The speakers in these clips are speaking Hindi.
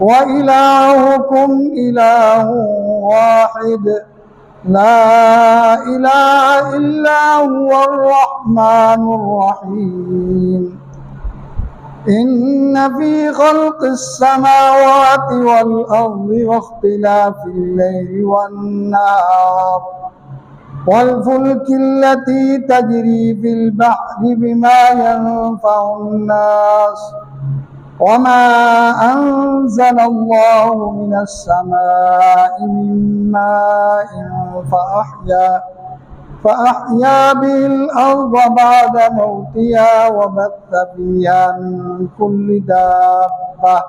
व इलाहुकुम इलाहुन वाहिद ला इलाहा इल्ला हुवर रहमानुर रहीम। इन्न फी खल्क़िस समावाति वल अर्दि वख्तिलाफिल लैलि वन नहार वल फुल्किल्लती तजरी फिल बहरि बिमा यनफ़उन नास वमा अंज़लल्लाहु मिनस समाई मिन माइन फ़अहया बिहिल अर्ज़ बअद मौतिहा वबत्थ फ़ीहा मिन कुल्लि दाब्बह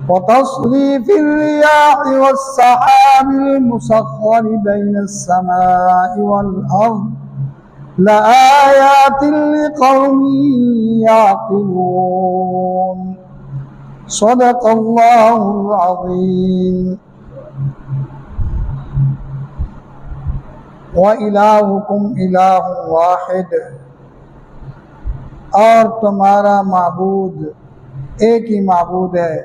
वतस्रीफ़िर रियाहि वस्सहाबिल मुसख़्ख़रि बैनस समाई वल अर्ज़ लआयातिन लिक़ौमिन याक़िलून। सदक़ल्लाहुल अज़ीम। व इलाहुकुम इलाहुन वाहिद, और तुम्हारा माबूद एक ही माबूद है।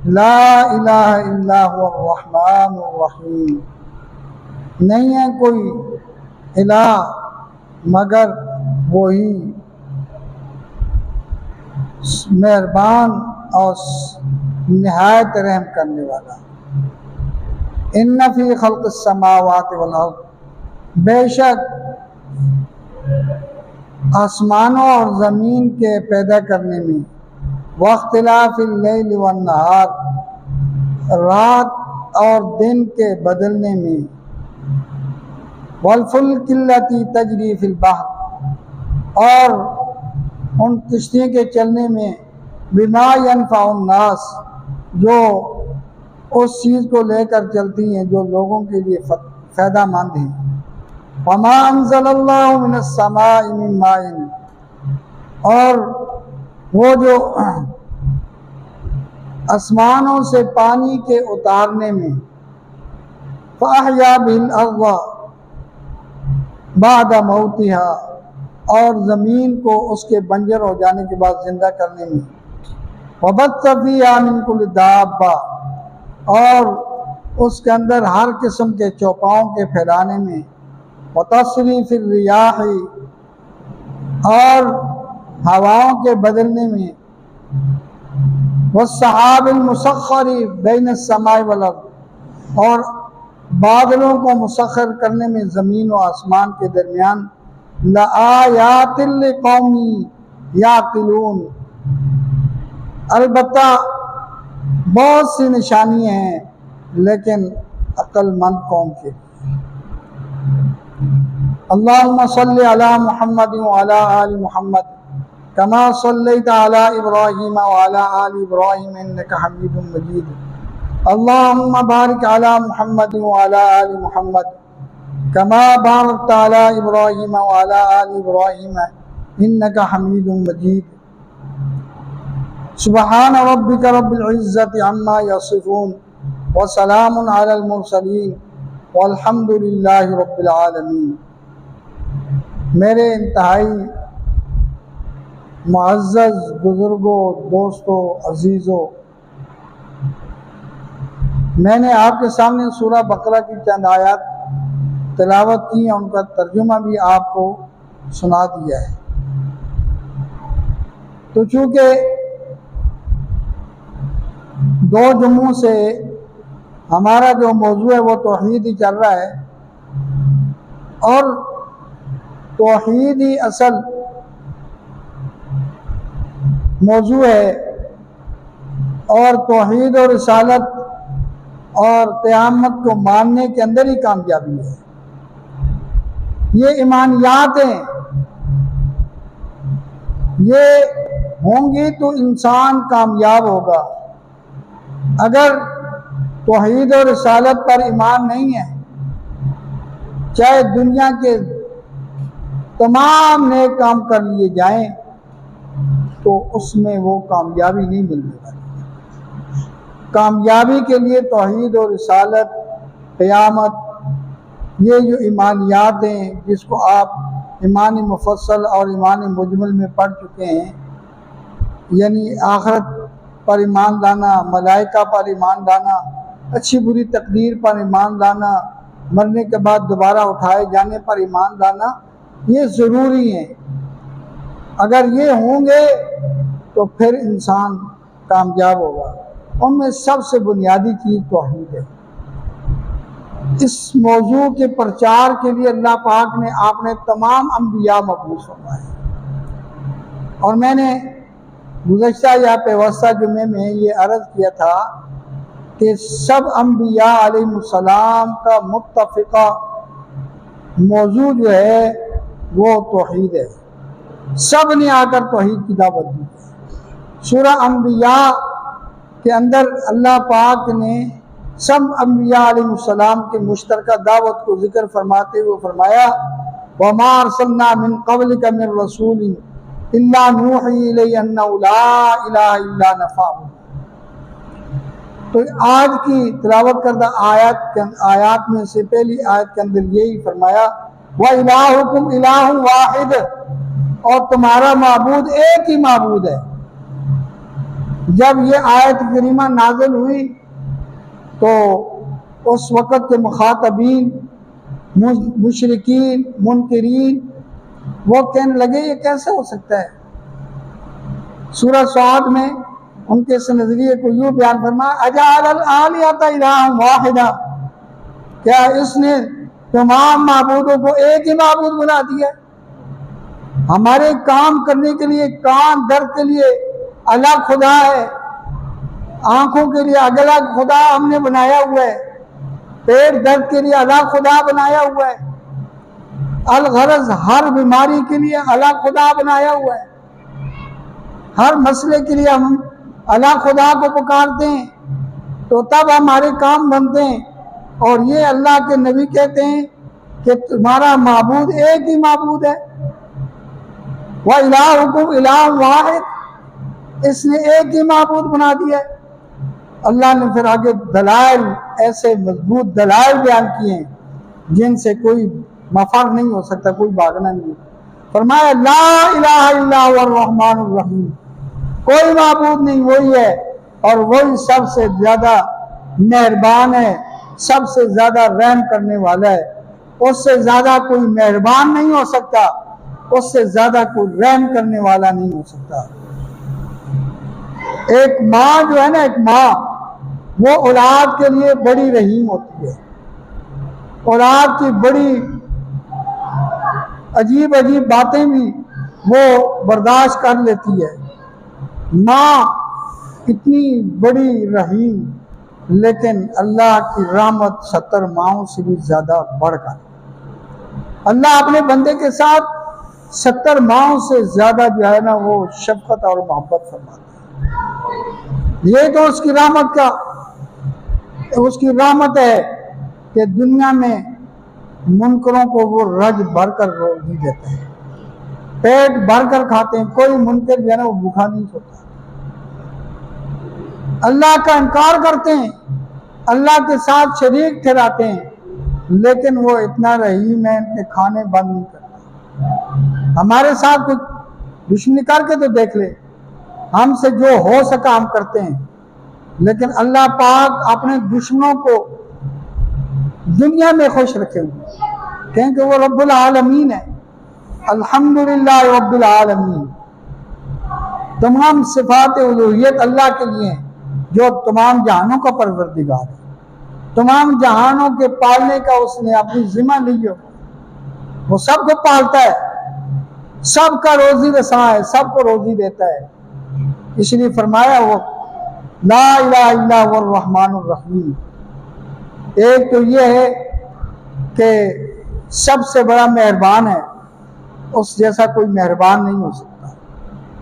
ला इलाहा इल्ला हुवर रहमानुर रहीम, नहीं है कोई इलाह मगर वही मेहरबान और निहायत रहम करने वाला। इन्न फी खल्क़िस समावाति वल अर्ज़, बेशक आसमानों और ज़मीन के पैदा करने में, वख्तिलाफिल लैलि वन नहार, रात और दिन के बदलने में, वल फुल्किल्लती तजरी फिल बहर, और उन किश्तियों के चलने में, बिमा यनफ़उन नास, जो उस चीज़ को लेकर चलती हैं जो लोगों के लिए फ़ायदामंद है। वमा अंज़लल्लाहु मिनस समाई मिन माइन, और वो जो आसमानों से पानी के उतारने में, फ़अहया बिहिल अर्ज़ बअद मौतिहा, और ज़मीन को उसके बंजर हो जाने के बाद जिंदा करने में, वबत्थ फ़ीहा मिन कुल्लि दाब्बा, और उसके अंदर हर किस्म के चौपाओं के फैलाने में, वतस्रीफ़िर रियाहि, और हवाओं के बदलने में, वस्सहाबिल मुसख़्ख़रि बैनस समाई वल अर्ज़, और बादलों को मुसख़्ख़र करने में ज़मीन व आसमान के दरमियान, लआयातिन लिक़ौमिन याक़िलून, अलबत्ता बहुत सी निशानियाँ हैं लेकिन अक्लमंद कौम के। अल्लाहुम्मा सल्लि अला मुहम्मद व अला आलि मुहम्मद कमा सल्लैता अला इब्राहीम व अला आलि इब्राहीम इन्नका हमीदुम मजीद। अल्लाहुम्मा बारिक अला मुहम्मद व अला आलि मुहम्मद कमा बारकता अला इब्राहीम व अला आलि इब्राहीम इन्नका हमीदुम मजीद। सुब्हान रब्बिका रब्बिल इज़्ज़ति अम्मा यसिफून व सलामुन अलल मुरसलीन वल्हम्दुलिल्लाहि रब्बिल आलमीन। मेरे इंतहाई मुअज़्ज़ज़ बुज़ुर्गों, दोस्तों, अजीज़ों, मैंने आपके सामने सूरह बकरा की चंद आयत तिलावत की है, उनका तर्जुमा भी आपको सुना दिया है। तो चूँकि 2 जुम्मों से हमारा जो मौजू है वो तौहीद ही चल रहा है, और तौहीद ही असल मौजू है, और तौहीद और रिसालत और क़यामत को मानने के अंदर ही कामयाबी है। ये ईमानियात हैं, ये होंगी तो इंसान कामयाब होगा। अगर तौहीद और रिसालत पर ईमान नहीं है, चाहे दुनिया के तमाम नेक काम कर लिए जाएं, तो उसमें वो कामयाबी नहीं मिलने वाली। कामयाबी के लिए तौहीद और रिसालत, क़यामत, ये जो ईमानियात हैं जिसको आप ईमान मुफस्सल और ईमान मुजमल में पढ़ चुके हैं, यानी आखिरत पर ईमान लाना, मलाइका पर ईमान लाना, अच्छी बुरी तकदीर पर ईमान लाना, मरने के बाद दोबारा उठाए जाने पर ईमान लाना, ये ज़रूरी है। अगर ये होंगे तो फिर इंसान कामयाब होगा। उनमें सबसे बुनियादी चीज़ तौहीद है। इस मौजू के प्रचार के लिए अल्लाह पाक ने आपने तमाम अम्बिया मबूस फरमाए। और मैंने गुज़श्ता या पेवस्ता जुमे में ये अर्ज़ किया था कि सब अम्बिया अलैहिस्सलाम का मुत्तफ़िक़ा मौजू जो है वो तौहीद है। सब ने आकर तौहीद की दावत दी है। सूरह अम्बिया के अंदर अल्लाह पाक ने सब अम्बिया अलैहिस्सलाम के मुश्तरका दावत को जिक्र फरमाते हुए फरमाया, वमा अरसलना मिन क़ब्लिका मिन रसूलिन इल्ला नूही इलैहि अन्नहु ला इलाहा इल्ला अना फ़अबुद। तो आज की तिलावत करदा आयात में से पहली आयत के अंदर यही फरमाया, व इलाहुकुम इलाहुन वाहिद, और तुम्हारा माबूद एक ही माबूद है। जब ये आयत करीमा नाज़िल हुई तो उस वक़्त के मुखातबीन, मुशरिकीन, मुनकिरीन, वो कहने लगे ये कैसे हो सकता है। सूरह स्वाद में उनके इस नज़रिए को यूँ बयान फरमाया, अजअल आलिहता इलाहन वाहिदा, क्या इसने तमाम माबूदों को एक ही माबूद बना दिया। हमारे काम करने के लिए, कान दर्द के लिए अलग खुदा है, आंखों के लिए अलग खुदा हमने बनाया हुआ है, पेट दर्द के लिए अलग खुदा बनाया हुआ है, अलगरज हर बीमारी के लिए अलग खुदा बनाया हुआ है, हर मसले के लिए हम अलग खुदा को पुकारते हैं तो तब हमारे काम बनते हैं। और ये अल्लाह के नबी कहते हैं कि तुम्हारा माबूद एक ही माबूद है। व इलाहुकुम इलाहुन वाहिद, इसने एक ही माबूद बना दिया है। अल्लाह ने फिर आगे दलाइल, ऐसे मजबूत दलाइल बयान किए हैं जिनसे कोई मफर नहीं हो सकता, कोई भागना नहीं। फरमाया ला इलाहा इल्ला हुवर रहमानुर रहीम, कोई माबूद नहीं, वही है और वही सबसे ज्यादा मेहरबान है, सबसे ज्यादा रहम करने वाला है। उससे ज्यादा कोई मेहरबान नहीं हो सकता, उससे ज्यादा कोई रहम करने वाला नहीं हो सकता। एक माँ जो है ना, एक माँ वो औलाद के लिए बड़ी रहीम होती है, औलाद की बड़ी अजीब अजीब बातें भी वो बर्दाश्त कर लेती है। माँ इतनी बड़ी रहीम, लेकिन अल्लाह की रहमत 70 माओं से भी ज्यादा बढ़कर, अल्लाह अपने बंदे के साथ 70 माओं से ज्यादा जो है ना वो शफकत और मोहब्बत फरमाता है। ये तो उसकी रहमत है कि दुनिया में मुनकरों को वो रज भर कर रोजी देते हैं, पेट भर कर खाते हैं, कोई मुनकर जो है ना वो भूखा नहीं सोता। अल्लाह का इनकार करते हैं, अल्लाह के साथ शरीक ठहराते हैं, लेकिन वो इतना रहीम है कि खाने बंद नहीं करता। हमारे साथ कुछ दुश्मनी करके तो देख ले, हमसे जो हो सका हम करते हैं, लेकिन अल्लाह पाक अपने दुश्मनों को दुनिया में खुश रखे हुए, क्योंकि वो रब्बुल आलमीन है। अल्हम्दुलिल्लाह रब्बिल आलमीन, तमाम सिफात उलूहियत अल्लाह के लिए हैं, जो तमाम जहानों का परवरदिगार है। तमाम जहानों के पालने का उसने अपनी जिम्मा ली हो, वो सबको पालता है, सबका रोजी रसा है, सबको रोजी देता है। इसलिए फरमाया वो ला इलाहा इल्ला हुवर रहमानुर रहीम। एक तो ये है कि सबसे बड़ा मेहरबान है, उस जैसा कोई मेहरबान नहीं हो सकता,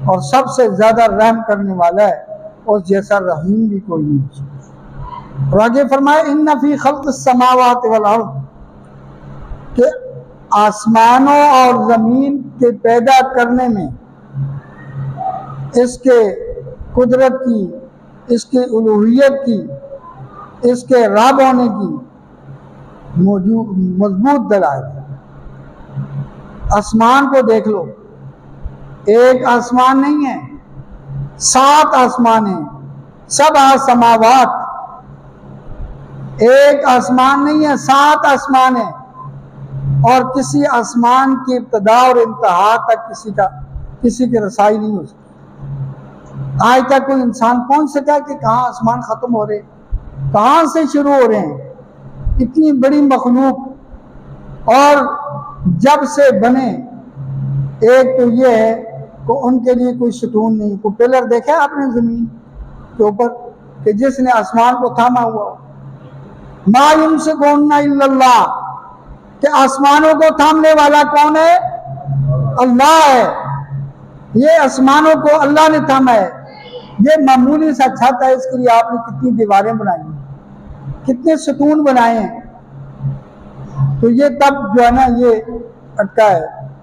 और सबसे ज्यादा रहम करने वाला है, उस जैसा रहीम भी कोई नहीं हो सकता। और आगे फरमाया इन्ना फी खल्क़िस समावाति वल अर्द, कि आसमानों और जमीन के पैदा करने में इसके कुदरत की, इसके उलूहियत की, इसके रब होने की मजबूत दलाइल है। आसमान को देख लो, एक आसमान नहीं है, 7 आसमान हैं, सबा समावात, एक आसमान नहीं है, 7 आसमान है, और किसी आसमान की इब्तदा और इंतहा तक किसी की रसाई नहीं हो सकती। आज तक कोई इंसान पहुंच सका कि कहाँ आसमान खत्म हो रहे, कहाँ से शुरू हो रहे हैं। इतनी बड़ी मखलूक, और जब से बने, एक तो ये है कि उनके लिए कोई सुकून नहीं। कोई पिलर देखा आपने जमीन के ऊपर कि जिसने आसमान को थामा हुआ, मा युमसिकुहुन्ना इल्लल्लाह, कि आसमानों को थामने वाला कौन है? अल्लाह है। ये आसमानों को अल्लाह ने थामा है। ये मामूली सा छत है, इसके लिए आपने कितनी दीवारें बनाई, कितने सुतून बनाए हैं। तो ये तब जो है ना, ये अटका है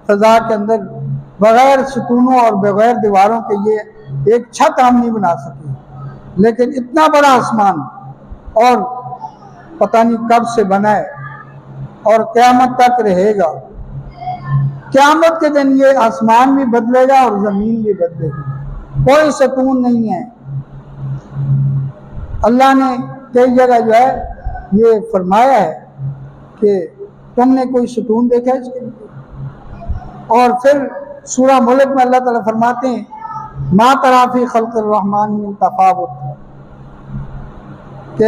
फजा के अंदर, बगैर सुतूनों और बगैर दीवारों के ये एक छत हम नहीं बना सके। लेकिन इतना बड़ा आसमान, और पता नहीं कब से बना है और क़यामत तक रहेगा। क़यामत के दिन ये आसमान भी बदलेगा और ज़मीन भी बदलेगी, कोई सुकून नहीं है। अल्लाह ने कई जगह जो है ये फरमाया है कि तुमने कोई सुकून देखा है इसके लिए। और फिर सूरह मुल्क में अल्लाह ताला फरमाते हैं, मा तरा फी खल्क़िर रहमान मिन तफावुत, कि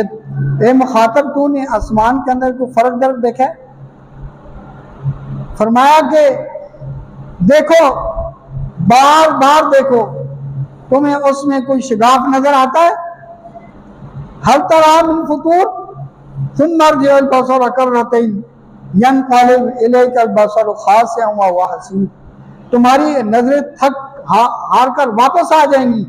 ए मुखातब तूने आसमान के अंदर कोई फर्क दर्द देखा है? फरमाया कि देखो, बार बार देखो, तुम्हें उसमें कोई शिगाफ नजर आता है? हल तरा मिन फुतूर सुम्मा अर्जिउल बसर कररतैन यनक़लिब इलैकल बसर खासिअन व हुवा हसीब, तुम्हारी नजरें थक हार कर वापस आ जाएंगी,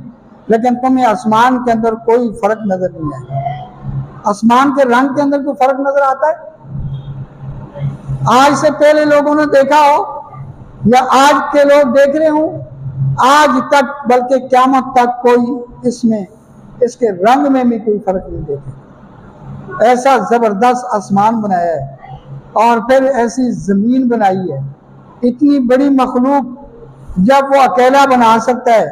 लेकिन तुम्हें आसमान के अंदर कोई फर्क नजर नहीं आएगा। आसमान के रंग के अंदर कोई फर्क नजर आता है? आज से पहले लोगों ने देखा हो या आज के लोग देख रहे हो, आज तक बल्कि क़यामत तक कोई इसमें इसके रंग में भी कोई फर्क नहीं देखे। ऐसा जबरदस्त आसमान बनाया है, और फिर ऐसी जमीन बनाई है। इतनी बड़ी मखलूक जब वो अकेला बना सकता है,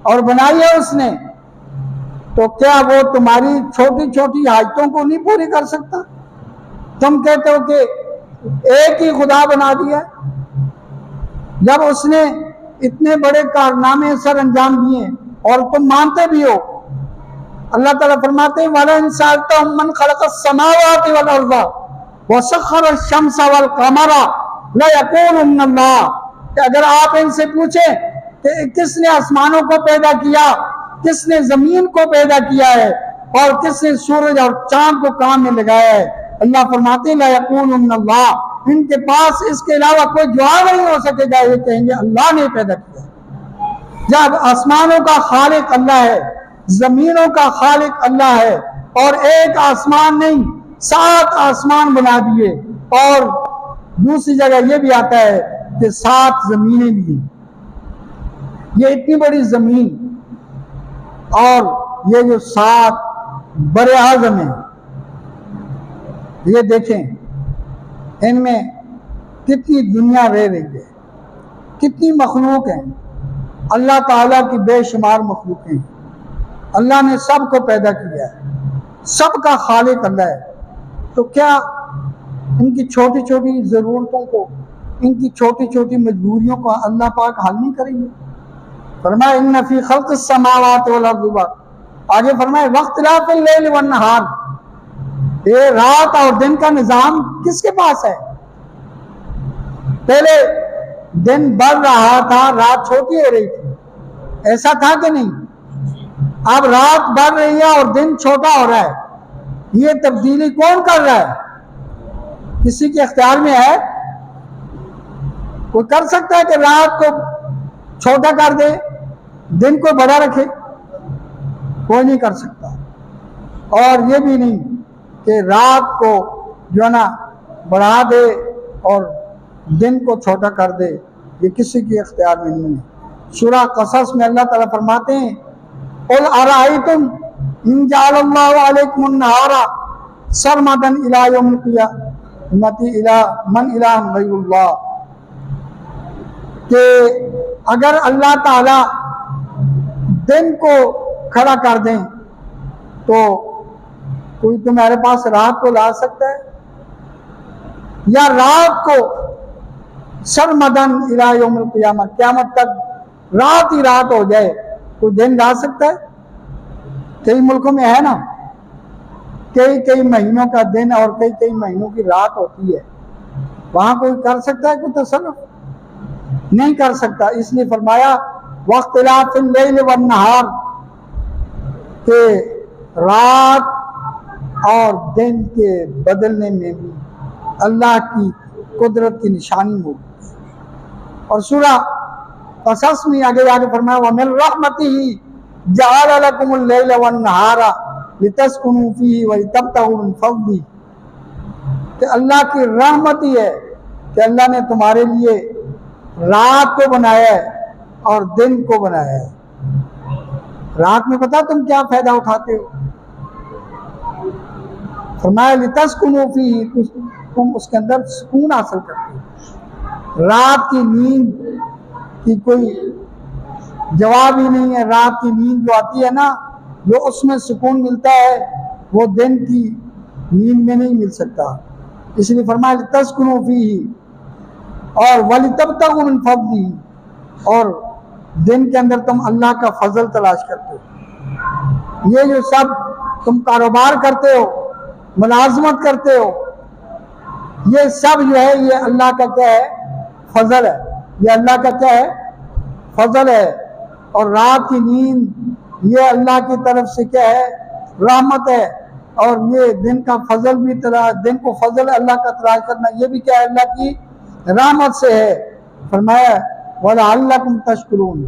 और बनाई है उसने, तो क्या वो तुम्हारी छोटी छोटी हाजतों को नहीं पूरी कर सकता? तुम कहते हो कि एक ही खुदा बना दिया, जब उसने इतने बड़े कारनामे सर अंजाम दिए और तुम मानते भी हो। अल्लाह ताला फरमाते हैं, वाला इंसान मन खलक़स समावाति वल अर्ज़ व सख़्ख़र अश-शम्स वल क़मरा ला यक़ूलुन्ना अल्लाह, कि अगर आप इनसे पूछें कि किसने आसमानों को पैदा किया, किसने जमीन को पैदा किया है, और किसने सूरज और चांद को काम में लगाया है, अल्लाह फरमाते हैं ला यक़ूलुन्ना अल्लाह, इनके पास इसके अलावा कोई जवाब नहीं हो सकेगा, ये कहेंगे अल्लाह ने पैदा किया। जब आसमानों का खालिक अल्लाह है, जमीनों का खालिक अल्लाह है, और एक आसमान नहीं 7 आसमान बना दिए, और दूसरी जगह ये भी आता है कि 7 जमीनें भी हैं। ये इतनी बड़ी जमीन और ये जो 7 बड़े आज़म हैं, ये देखें इनमें कितनी दुनिया रह रही है, कितनी मखलूक हैं। अल्लाह ताला की बेशुमार मखलूक हैं। अल्लाह ने सब को पैदा किया है, सबका खालिक अल्लाह है। तो क्या इनकी छोटी छोटी ज़रूरतों को, इनकी छोटी छोटी मजबूरियों को अल्लाह पाक हल नहीं करेंगे? फरमाया इन्ना फी खल्क़िस समावाति वल अर्ज़ि, आगे फरमाया वख्तिलाफ़िल लैल वन नहार, ये रात और दिन का निज़ाम किसके पास है? पहले दिन बढ़ रहा था, रात छोटी हो रही थी, ऐसा था कि नहीं? अब रात बढ़ रही है और दिन छोटा हो रहा है। ये तब्दीली कौन कर रहा है? किसी के इख्तियार में है? कोई कर सकता है कि रात को छोटा कर दे, दिन को बड़ा रखे? कोई नहीं कर सकता। और ये भी नहीं कि रात को जो है ना बढ़ा दे और दिन को छोटा कर दे, ये किसी के इख्तियार में नहीं है। सूरह क़सस में अल्लाह ताला फरमाते हैं, क़ुल अरअयतुम इन जअलल्लाहु अलैकुमुन नहारा सरमदन इला यौमिल क़ियामति इला मन इलाहुन गैरुल्लाह, कि अगर अल्लाह ताला दिन को खड़ा कर दें तो कोई तुम्हारे पास रात को ला सकता है? या रात को सरमदन इला यौमुल क़ियामत, क़यामत तक रात ही रात हो जाए, कोई दिन ला सकता है? कई मुल्कों में है ना, कई कई महीनों का दिन और कई कई महीनों की रात होती है, वहां कोई कर सकता है? कोई तसल्लुफ नहीं कर सकता। इसलिए फरमाया वख्तिलाफिल लैल वन नहार, के रात और दिन के बदलने में भी अल्लाह की कुदरत की निशानी मौजूद है। और सूरा क़सस में आगे आगे फरमाया वमिन रहमतिही जअल लकुमुल लैल वन नहारा लितस्कुनू फीही व लितब्तगू मिन फज़लिही, कि अल्लाह की रहमत ही है कि अल्लाह ने तुम्हारे लिए रात को बनाया है और दिन को बनाया है। रात में पता तुम क्या फायदा उठाते हो? फरमाया लितस्कुनू फीही, तुम उसके अंदर सुकून हासिल करते हो। रात की नींद की कोई जवाब ही नहीं है। रात की नींद जो आती है ना, जो उसमें सुकून मिलता है, वो दिन की नींद में नहीं मिल सकता। इसलिए फरमाया लितस्कुनू फीही और वलितब्तगू मिन फज़लिही, और दिन के अंदर तुम अल्लाह का फजल तलाश करते हो। ये जो सब तुम कारोबार करते हो, मुलाजमत करते हो, ये सब जो है ये अल्लाह का क्या है? फजल है। ये अल्लाह का क्या है? फजल है। और रात की नींद ये अल्लाह की तरफ से क्या है? रहमत है। और ये दिन का फजल भी दिन को फजल अल्लाह का तलाश करना, ये भी क्या है? अल्लाह की रहमत से है। फरमाया वलअल्लकुम तशकुरून,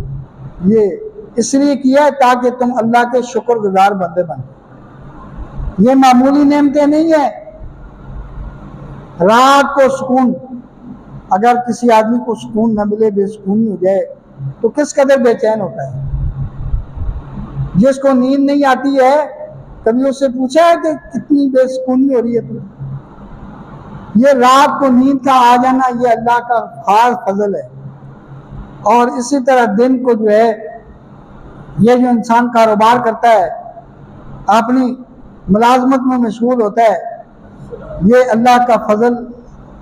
ये इसलिए किया है ताकि तुम अल्लाह के शुक्रगुजार बंदे बनो। ये मामूली नेमतें नहीं है। रात को सुकून, अगर किसी आदमी को सुकून न मिले, बेसुकूनी हो जाए, तो किस कदर बेचैन होता है। जिसको नींद नहीं आती है, कभी उससे पूछा है कि कितनी बेसुकूनी हो रही है तुम्हें? ये रात को नींद का आ जाना ये अल्लाह का खास फजल है। और इसी तरह दिन को जो है, ये जो इंसान कारोबार करता है, अपनी मुलाजमत में मशगूल होता है, ये अल्लाह का फजल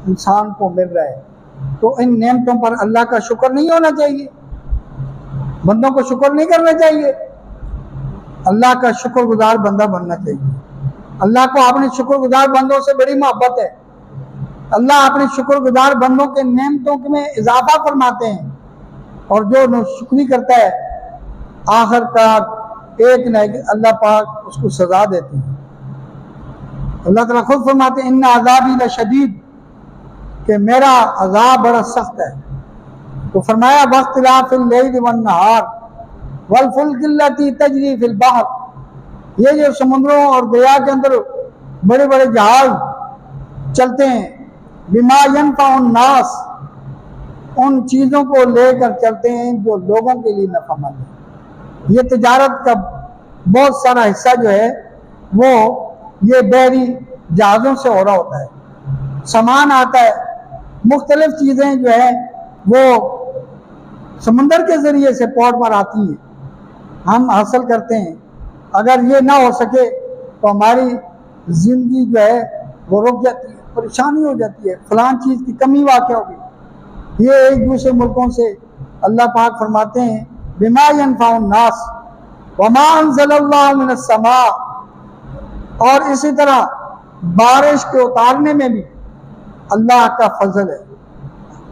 इंसान को मिल रहा है। तो इन नेमतों पर अल्लाह का शुक्र नहीं होना चाहिए? बंदों को शुक्र नहीं करना चाहिए? अल्लाह का शुक्रगुजार बंदा बनना चाहिए। अल्लाह को अपने शुक्रगुजार बंदों से बड़ी मोहब्बत है। अल्लाह अपने शुक्रगुजार बंदों के नेमतों में इजाफा फरमाते हैं, और जो नाशुक्री करता है आखिरकार एक न एक अल्लाह पाक उसको सजा देते हैं। अल्लाह ताला खुद फरमाते हैं इन्ना अज़ाबी लशदीद, कि मेरा अजाब बड़ा सख्त है। तो फरमाया वख्तिलाफिल लैल वन नहार वल फुल्किल लती तजरी फिल बहर, ये जो समुद्रों और दरिया के अंदर बड़े बड़े जहाज चलते हैं, बिमा यनफ़उन नास, उन चीज़ों को लेकर चलते हैं जो लोगों के लिए नफ़ामंद है। ये तिजारत का बहुत सारा हिस्सा जो है वो ये बहरी जहाज़ों से हो रहा होता है। सामान आता है, मुख्तलिफ चीज़ें जो है वो समंदर के ज़रिए से पोर्ट पर आती हैं, हम हासिल करते हैं। अगर ये ना हो सके तो हमारी ज़िंदगी जो है वो रुक जाती है, परेशानी हो जाती है, फलान चीज़ की कमी वाक़या होगी। ये एक दूसरे मुल्कों से अल्लाह पाक फरमाते हैं बिमा यनफ़उन नास वमा अंज़लल्लाहु मिनस समा, और इसी तरह बारिश के उतारने में भी अल्लाह का फजल है,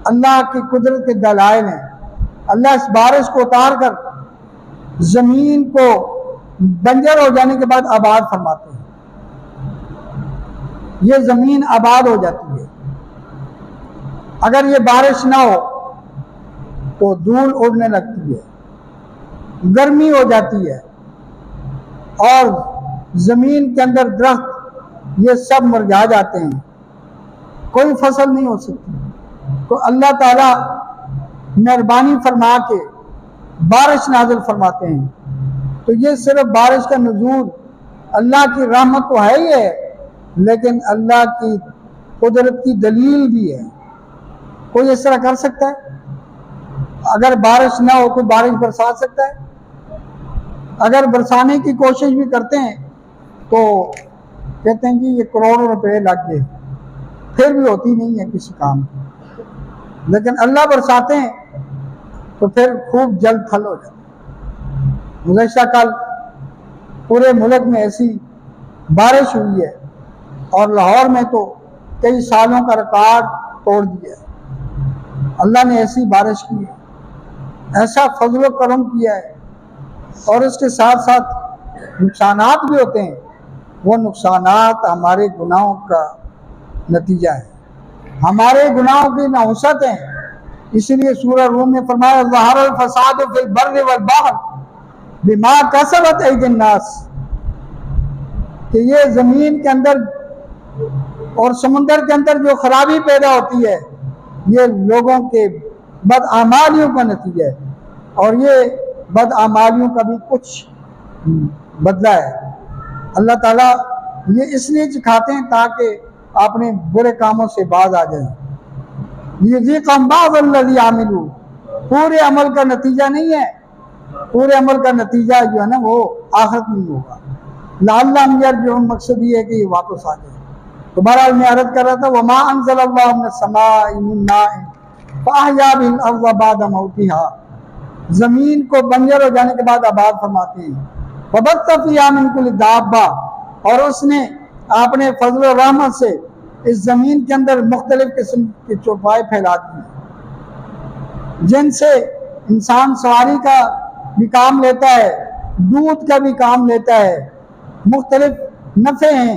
अल्लाह की कुदरत के दलाइल हैं। अल्लाह इस बारिश को उतार कर जमीन को बंजर हो जाने के बाद आबाद फरमाते हैं। ये जमीन आबाद हो जाती है। अगर ये बारिश ना हो तो धूल उड़ने लगती है, गर्मी हो जाती है, और जमीन के अंदर दरख्त ये सब मुरझा जाते हैं, कोई फसल नहीं हो सकती। तो अल्लाह ताला मेहरबानी फरमा के बारिश नाज़िल फरमाते हैं। तो ये सिर्फ बारिश का नुज़ूल अल्लाह की रहमत तो है ही है, लेकिन अल्लाह की कुदरत की दलील भी है। कोई इस तरह कर सकता है? अगर बारिश ना हो तो बारिश बरसा सकता है? अगर बरसाने की कोशिश भी करते हैं तो कहते हैं कि ये करोड़ों रुपए लग गए, फिर भी होती नहीं है किसी काम की। लेकिन अल्लाह बरसाते हैं तो फिर खूब जल थल हो जाता। गुज़श्ता कल पूरे मुल्क में ऐसी बारिश हुई है और लाहौर में तो कई सालों का रिकॉर्ड तोड़ दिया। अल्लाह ने ऐसी बारिश की है, ऐसा फजल करम किया है। और उसके साथ साथ नुकसानात भी होते हैं, वो नुकसानात हमारे गुनाहों का नतीजा है, हमारे गुनाहों की नहुसत है। इसीलिए सूरह रूम में फरमाया ज़हरल फसाद फिल बर्रि वल बहर बिमा कसबत ऐदिन नास, कि ये ज़मीन के अंदर और समुंदर के अंदर जो खराबी पैदा होती है ये लोगों के बदआमालियों का नतीजा है, और ये बदआमालियों का भी कुछ बदला है। अल्लाह ताला ये इसलिए सिखाते हैं ताकि अपने बुरे कामों से बाज आ जाए। ये आमिलू पूरे अमल का नतीजा नहीं है, पूरे अमल का नतीजा जो है ना वो आखिरत में होगा। लाल्लम जो मकसद ये है कि ये वापस आ जाए। तो बहरहाल मैं अर्ज कर रहा था वमा अंज़लल्लाहु मिनस समाई मिन माइन फअहया बिल अर्ज़ बअद मौतिहा, जमीन को बंजर हो जाने के बाद आबाद फरमाते हैं। वबत्त फ़ीहा मिन कुल्लि दाब्बा, और उसने अपने फजल और रहमत से इस जमीन के अंदर मुख्तलिफ किस्म के चौपाए फैला दी जिनसे इंसान सवारी का भी काम लेता है, दूध का भी काम लेता है, मुख्तलिफ नफ़े हैं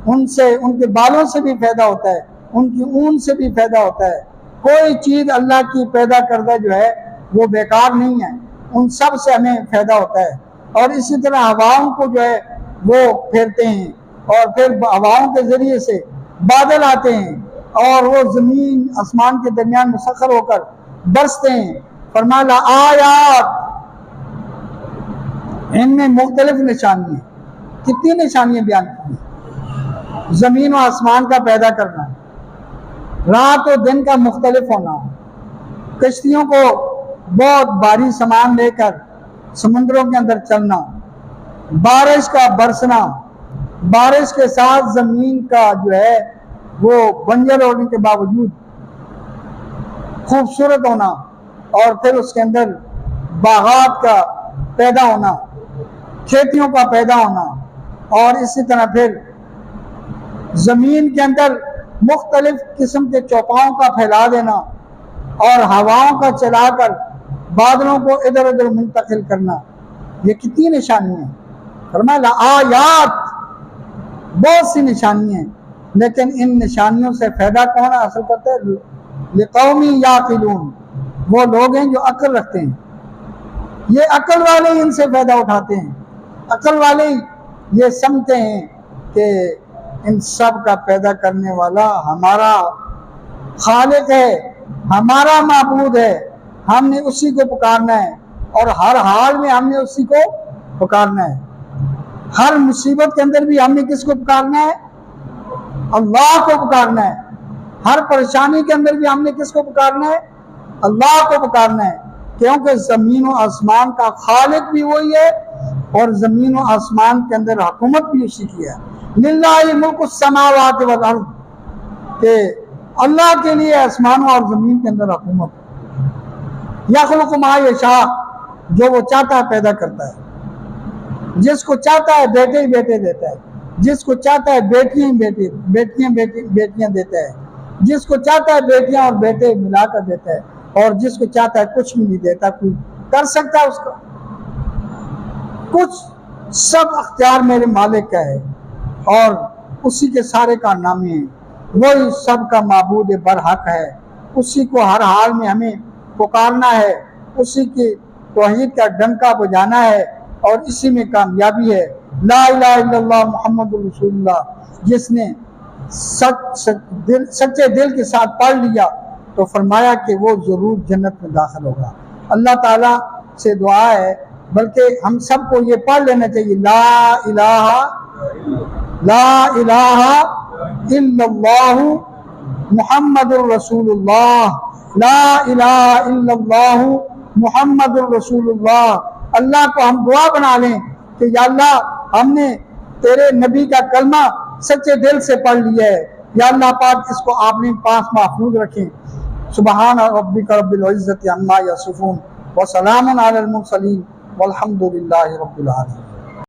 उनसे, उनके बालों से भी पैदा होता है, उनकी ऊन से भी पैदा होता है। कोई चीज़ अल्लाह की पैदा करदा जो है वो बेकार नहीं है, उन सब से हमें फ़ायदा होता है। और इसी तरह हवाओं को जो है वो फेरते हैं और फिर हवाओं के ज़रिए से बादल आते हैं और वो ज़मीन आसमान के दरमियान मुसख्खर होकर बरसते हैं। फरमाया आयात, इनमें मुख्तलिफ निशानियाँ, कितनी निशानियाँ बयान की हैं। ज़मीन और आसमान का पैदा करना, रात और दिन का मुख्तलिफ होना, कश्तियों को बहुत भारी सामान लेकर समुद्रों के अंदर चलना, बारिश का बरसना, बारिश के साथ ज़मीन का जो है वो बंजर होने के बावजूद खूबसूरत होना, और फिर उसके अंदर बागात का पैदा होना, खेतियों का पैदा होना, और इसी तरह फिर ज़मीन के अंदर मुख्तलिफ किस्म के चौपाओं का फैला देना और हवाओं का चलाकर बादलों को इधर उधर मुंतकिल करना, ये कितनी निशानी है। फरमाया आयात, बहुत सी निशानी है, लेकिन इन निशानियों से फ़ायदा कौन हासिल करता है? लिकौमी याक़िलून, वो लोग हैं जो अक्ल रखते हैं। ये अक्ल वाले इनसे फ़ायदा उठाते हैं, अक्ल वाले ये समझते हैं कि इन सब का पैदा करने वाला हमारा खालिक है, हमारा माबूद है, हमने उसी को पुकारना है और हर हाल में हमने उसी को पुकारना है। हर मुसीबत के अंदर भी हमने किसको पुकारना है? अल्लाह को पुकारना है। हर परेशानी के अंदर भी हमने किसको पुकारना है? अल्लाह को पुकारना है, क्योंकि ज़मीन और आसमान का खालिक भी वही है और ज़मीन और आसमान के अंदर हुकूमत भी उसी की है। लिल्लाहि मुल्कुस समावाति वल अर्द, के अल्लाह के लिए आसमानों और ज़मीन के अंदर हुकूमत। यख़्लुक़ु मा यशा, जो वो चाहता है पैदा करता है, जिसको चाहता है बेटे ही बेटे देता है, जिसको चाहता है बेटियां ही बेटियां देता है, जिसको चाहता है बेटियां और बेटे मिलाकर देता है, और जिसको चाहता है कुछ भी नहीं देता। कोई कर सकता है उसको कुछ? सब अख्तियार मेरे मालिक का है और उसी के सारे कारनामे हैं, वही सब का माबूद बरहक है, उसी को हर हाल में हमें पुकारना है, उसी की तौहीद का डंका बजाना है और इसी में कामयाबी है। ला इलाहा इल्लल्लाह मुहम्मदुर रसूलुल्लाह, जिसने सच्चे दिल के साथ पढ़ लिया तो फरमाया कि वो ज़रूर जन्नत में दाखिल होगा। अल्लाह ताला से दुआ है, बल्कि हम सबको ये पढ़ लेना चाहिए, ला इलाहा इल्लल्लाहु मुहम्मदुर रसूलुल्लाह, ला इलाहा इल्लल्लाहु मुहम्मदुर रसूलुल्लाह। अल्लाह को हम दुआ बना लें कि या अल्लाह हमने तेरे नबी का कलमा सच्चे दिल से पढ़ लिया है। या अल्लाह पाक इसको आपने पास महफूज रखें। सुबहान रब्बिका रब्बिल इज्जति अम्मा यसिफून व सलामुन अलल मुरसलीन वल्हम्दुलिल्लाहि रब्बिल आलमीन।